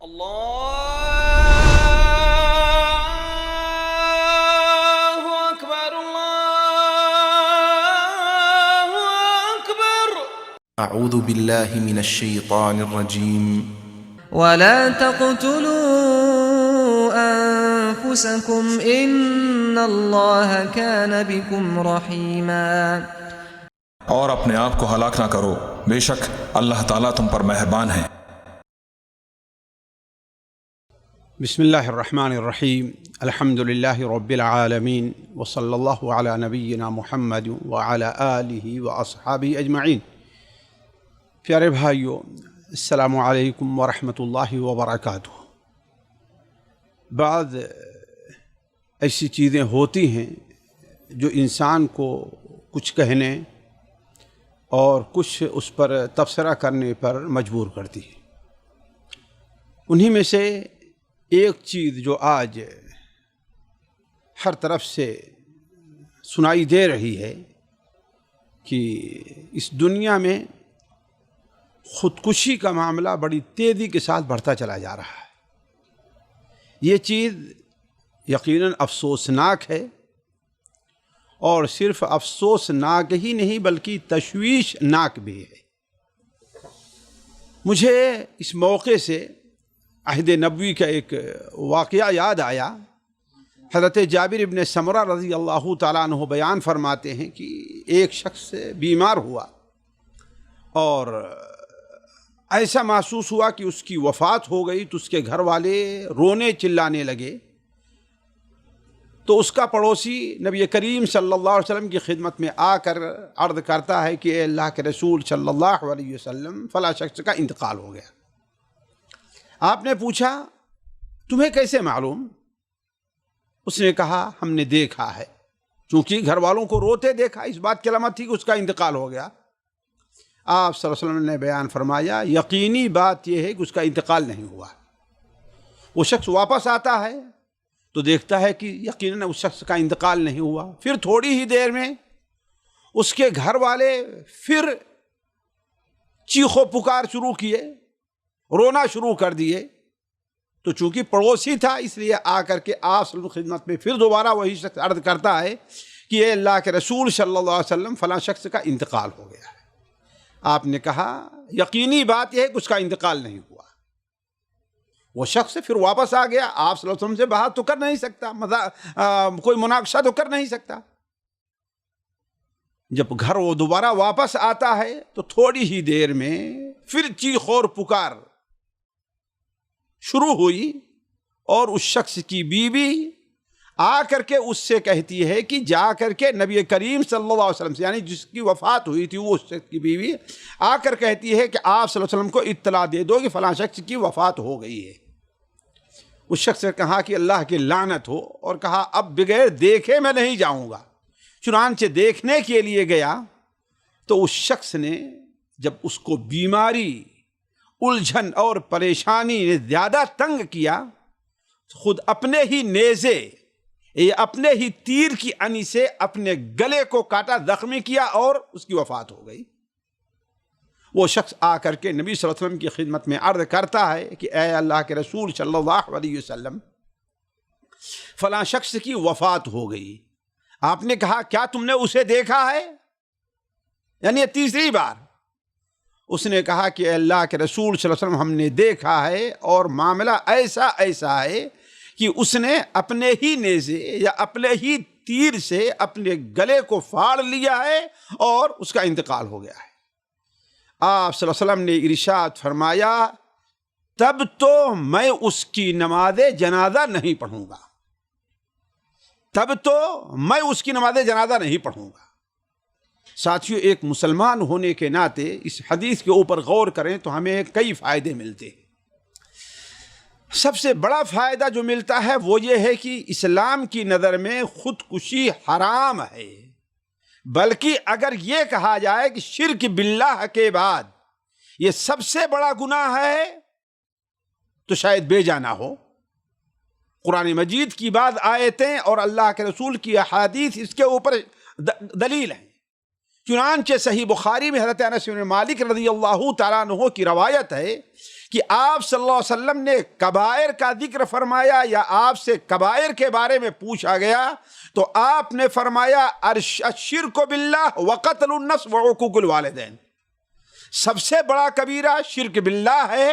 الله أكبر الله أكبر. أعوذ بالله من الشيطان الرجيم. ولا تقتلوا أنفسكم إن الله كان بكم رحيما. اور اپنے آپ کو ہلاک نہ کرو، بے شک اللہ تعالیٰ تم پر مہربان ہے۔ بسم اللہ الرحمن الرحیم، الحمد للہ رب العالمین، وصلی اللہ علی نبینا محمد وعلی آلہ واصحابہ اجمعین۔ پیارے بھائیو، السلام علیکم ورحمۃ اللہ وبرکاتہ۔ بعض ایسی چیزیں ہوتی ہیں جو انسان کو کچھ کہنے اور کچھ اس پر تبصرہ کرنے پر مجبور کرتی ہے۔ انہی میں سے ایک چیز جو آج ہر طرف سے سنائی دے رہی ہے کہ اس دنیا میں خودکشی کا معاملہ بڑی تیزی کے ساتھ بڑھتا چلا جا رہا ہے۔ یہ چیز یقیناً افسوسناک ہے، اور صرف افسوسناک ہی نہیں بلکہ تشویشناک بھی ہے۔ مجھے اس موقع سے عہد نبوی کا ایک واقعہ یاد آیا۔ حضرت جابر ابن سمرہ رضی اللہ تعالیٰ عنہ بیان فرماتے ہیں کہ ایک شخص بیمار ہوا اور ایسا محسوس ہوا کہ اس کی وفات ہو گئی، تو اس کے گھر والے رونے چلانے لگے۔ تو اس کا پڑوسی نبی کریم صلی اللہ علیہ وسلم کی خدمت میں آ کر عرض کرتا ہے کہ اے اللہ کے رسول صلی اللہ علیہ وسلم، فلاں شخص کا انتقال ہو گیا۔ آپ نے پوچھا تمہیں کیسے معلوم؟ اس نے کہا ہم نے دیکھا ہے، چونکہ گھر والوں کو روتے دیکھا، اس بات کی علامت تھی کہ اس کا انتقال ہو گیا۔ آپ صلی اللہ علیہ وسلم نے بیان فرمایا یقینی بات یہ ہے کہ اس کا انتقال نہیں ہوا۔ وہ شخص واپس آتا ہے تو دیکھتا ہے کہ یقیناً اس شخص کا انتقال نہیں ہوا۔ پھر تھوڑی ہی دیر میں اس کے گھر والے پھر چیخ و پکار شروع کیے، رونا شروع کر دیے۔ تو چونکہ پڑوسی تھا اس لیے آ کر کے آپ صلی اللہ علیہ وسلم کی خدمت میں پھر دوبارہ وہی شخص عرض کرتا ہے کہ اے اللہ کے رسول صلی اللہ علیہ وسلم، فلاں شخص کا انتقال ہو گیا ہے۔ آپ نے کہا یقینی بات یہ ہے کہ اس کا انتقال نہیں ہوا۔ وہ شخص پھر واپس آ گیا، آپ صلی اللہ علیہ وسلم سے بات تو کر نہیں سکتا، کوئی مناقشہ تو کر نہیں سکتا۔ جب گھر وہ دوبارہ واپس آتا ہے تو تھوڑی ہی دیر میں پھر چیخ اور پکار شروع ہوئی، اور اس شخص کی بیوی آ کر کے اس سے کہتی ہے کہ جا کر کے نبی کریم صلی اللہ علیہ وسلم سے، یعنی جس کی وفات ہوئی تھی وہ اس شخص کی بیوی آ کر کہتی ہے کہ آپ صلی اللہ علیہ وسلم کو اطلاع دے دو کہ فلاں شخص کی وفات ہو گئی ہے۔ اس شخص نے کہا کہ اللہ کی لعنت ہو، اور کہا اب بغیر دیکھے میں نہیں جاؤں گا۔ چنانچہ دیکھنے کے لیے گیا تو اس شخص نے جب اس کو بیماری، الجھن اور پریشانی نے زیادہ تنگ کیا، خود اپنے ہی نیزے یا اپنے ہی تیر کی انی سے اپنے گلے کو کاٹا، زخمی کیا، اور اس کی وفات ہو گئی۔ وہ شخص آ کر کے نبی صلی اللہ علیہ وسلم کی خدمت میں عرض کرتا ہے کہ اے اللہ کے رسول صلی اللہ علیہ وسلم، فلاں شخص کی وفات ہو گئی۔ آپ نے کہا کیا تم نے اسے دیکھا ہے؟ یعنی یہ تیسری بار۔ اس نے کہا کہ اے اللہ کے رسول صلی اللہ علیہ وسلم، ہم نے دیکھا ہے، اور معاملہ ایسا ہے کہ اس نے اپنے ہی نیزے یا اپنے ہی تیر سے اپنے گلے کو پھاڑ لیا ہے اور اس کا انتقال ہو گیا ہے۔ آپ صلی اللہ علیہ وسلم نے ارشاد فرمایا تب تو میں اس کی نماز جنازہ نہیں پڑھوں گا، تب تو میں اس کی نماز جنازہ نہیں پڑھوں گا۔ ساتھیو، ایک مسلمان ہونے کے ناطے اس حدیث کے اوپر غور کریں تو ہمیں کئی فائدے ملتے ہیں۔ سب سے بڑا فائدہ جو ملتا ہے وہ یہ ہے کہ اسلام کی نظر میں خودکشی حرام ہے، بلکہ اگر یہ کہا جائے کہ شرک باللہ کے بعد یہ سب سے بڑا گناہ ہے تو شاید بے جانا ہو۔ قرآن مجید کی بعض آیتیں اور اللہ کے رسول کی احادیث اس کے اوپر دلیل ہیں۔ چنانچہ صحیح بخاری میں حضرت انس بن مالک رضی اللہ تعالیٰ عنہ کی روایت ہے کہ آپ صلی اللہ علیہ وسلم نے کبائر کا ذکر فرمایا یا آپ سے کبائر کے بارے میں پوچھا گیا تو آپ نے فرمایا الشرک باللہ وقتل النفس وعقوق الوالدین، سب سے بڑا کبیرہ شرک باللہ ہے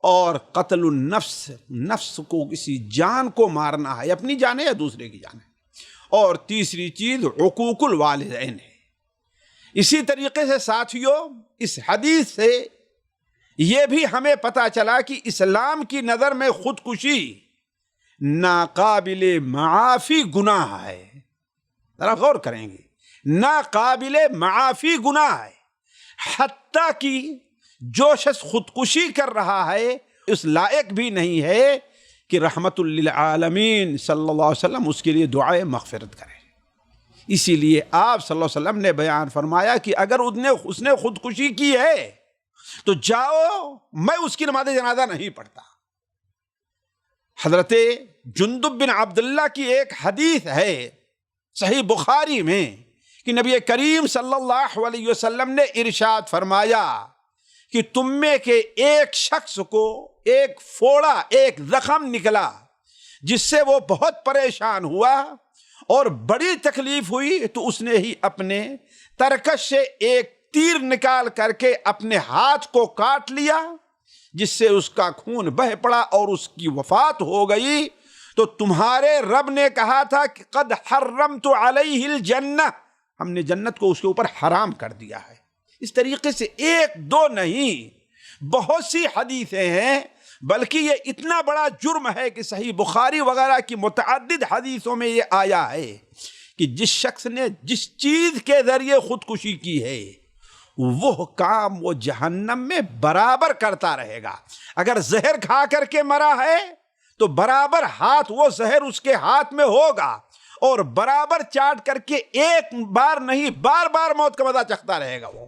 اور قتل النفس، نفس کو کسی جان کو مارنا ہے، اپنی جان ہے یا دوسرے کی جان ہے، اور تیسری چیز عقوق الوالدین ہے۔ اسی طریقے سے ساتھیوں اس حدیث سے یہ بھی ہمیں پتہ چلا کہ اسلام کی نظر میں خودکشی ناقابل معافی گناہ ہے۔ ذرا غور کریں گے، ناقابل معافی گناہ ہے، حتیٰ کہ جو شخص خودکشی کر رہا ہے اس لائق بھی نہیں ہے کہ رحمت للعالمین صلی اللہ علیہ وسلم اس کے لیے دعائے مغفرت کرے۔ اسی لیے آپ صلی اللہ علیہ وسلم نے بیان فرمایا کہ اگر اس نے خودکشی کی ہے تو جاؤ، میں اس کی نماز جنازہ نہیں پڑھتا۔ حضرت جندب بن عبداللہ کی ایک حدیث ہے صحیح بخاری میں کہ نبی کریم صلی اللہ علیہ وسلم نے ارشاد فرمایا کہ تم میں کے ایک شخص کو ایک پھوڑا، ایک زخم نکلا جس سے وہ بہت پریشان ہوا اور بڑی تکلیف ہوئی، تو اس نے ہی اپنے ترکش سے ایک تیر نکال کر کے اپنے ہاتھ کو کاٹ لیا جس سے اس کا خون بہہ پڑا اور اس کی وفات ہو گئی۔ تو تمہارے رب نے کہا تھا کہ قد حرمت علیہ الجنہ، ہم نے جنت کو اس کے اوپر حرام کر دیا ہے۔ اس طریقے سے ایک دو نہیں، بہت سی حدیثیں ہیں، بلکہ یہ اتنا بڑا جرم ہے کہ صحیح بخاری وغیرہ کی متعدد حدیثوں میں یہ آیا ہے کہ جس شخص نے جس چیز کے ذریعے خودکشی کی ہے وہ کام وہ جہنم میں برابر کرتا رہے گا۔ اگر زہر کھا کر کے مرا ہے تو برابر ہاتھ وہ زہر اس کے ہاتھ میں ہوگا اور برابر چاٹ کر کے ایک بار نہیں بار بار موت کا مزہ چکھتا رہے گا وہ۔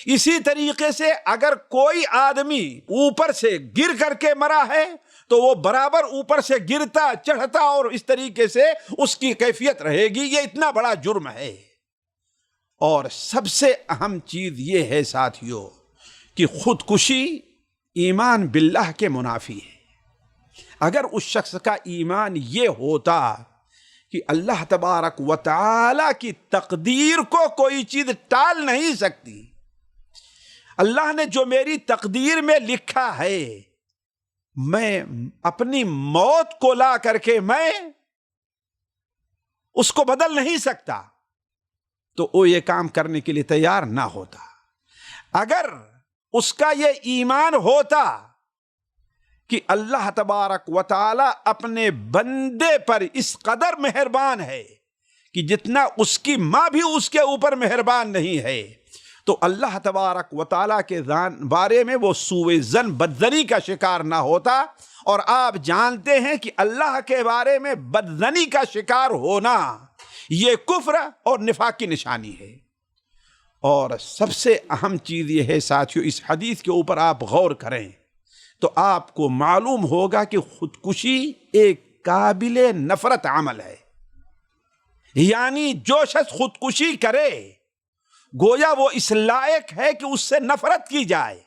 اسی طریقے سے اگر کوئی آدمی اوپر سے گر کر کے مرا ہے تو وہ برابر اوپر سے گرتا چڑھتا اور اس طریقے سے اس کی کیفیت رہے گی۔ یہ اتنا بڑا جرم ہے۔ اور سب سے اہم چیز یہ ہے ساتھیوں کہ خودکشی ایمان باللہ کے منافی ہے۔ اگر اس شخص کا ایمان یہ ہوتا کہ اللہ تبارک و تعالی کی تقدیر کو کوئی چیز ٹال نہیں سکتی، اللہ نے جو میری تقدیر میں لکھا ہے میں اپنی موت کو لا کر کے میں اس کو بدل نہیں سکتا، تو وہ یہ کام کرنے کے لیے تیار نہ ہوتا۔ اگر اس کا یہ ایمان ہوتا کہ اللہ تبارک و تعالی اپنے بندے پر اس قدر مہربان ہے کہ جتنا اس کی ماں بھی اس کے اوپر مہربان نہیں ہے، تو اللہ تبارک و تعالیٰ کے بارے میں وہ سوء ظن بدظنی کا شکار نہ ہوتا۔ اور آپ جانتے ہیں کہ اللہ کے بارے میں بدظنی کا شکار ہونا یہ کفر اور نفاق کی نشانی ہے۔ اور سب سے اہم چیز یہ ہے ساتھیوں، اس حدیث کے اوپر آپ غور کریں تو آپ کو معلوم ہوگا کہ خودکشی ایک قابل نفرت عمل ہے۔ یعنی جو شخص خودکشی کرے گویا وہ اس لائق ہے کہ اس سے نفرت کی جائے۔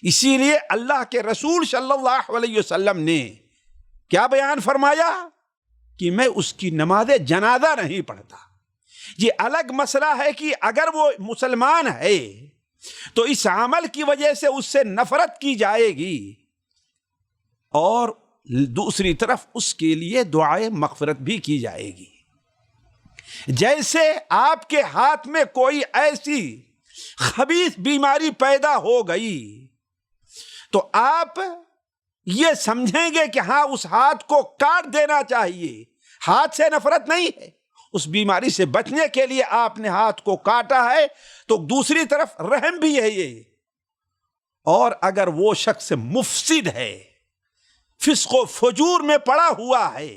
اسی لیے اللہ کے رسول صلی اللہ علیہ وسلم نے کیا بیان فرمایا کہ میں اس کی نماز جنازہ نہیں پڑھتا۔ یہ الگ مسئلہ ہے کہ اگر وہ مسلمان ہے تو اس عمل کی وجہ سے اس سے نفرت کی جائے گی اور دوسری طرف اس کے لیے دعائے مغفرت بھی کی جائے گی۔ جیسے آپ کے ہاتھ میں کوئی ایسی خبیث بیماری پیدا ہو گئی تو آپ یہ سمجھیں گے کہ ہاں اس ہاتھ کو کاٹ دینا چاہیے، ہاتھ سے نفرت نہیں ہے، اس بیماری سے بچنے کے لیے آپ نے ہاتھ کو کاٹا ہے، تو دوسری طرف رحم بھی ہے یہ۔ اور اگر وہ شخص مفسد ہے، فسق و فجور میں پڑا ہوا ہے،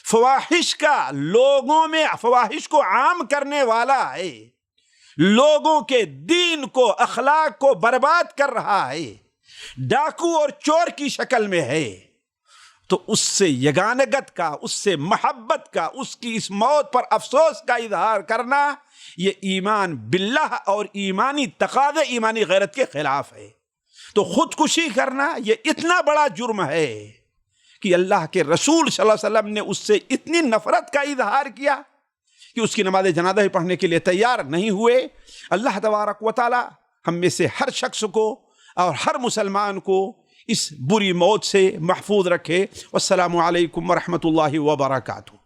فواحش کا لوگوں میں فواحش کو عام کرنے والا ہے، لوگوں کے دین کو اخلاق کو برباد کر رہا ہے، ڈاکو اور چور کی شکل میں ہے، تو اس سے یگانگت کا، اس سے محبت کا، اس کی اس موت پر افسوس کا اظہار کرنا، یہ ایمان باللہ اور ایمانی تقاضے، ایمانی غیرت کے خلاف ہے۔ تو خودکشی کرنا یہ اتنا بڑا جرم ہے کہ اللہ کے رسول صلی اللہ علیہ وسلم نے اس سے اتنی نفرت کا اظہار کیا کہ اس کی نماز جنازہ پڑھنے کے لیے تیار نہیں ہوئے۔ اللہ تبارک و تعالی ہم میں سے ہر شخص کو اور ہر مسلمان کو اس بری موت سے محفوظ رکھے۔ والسلام علیکم ورحمۃ اللہ وبرکاتہ۔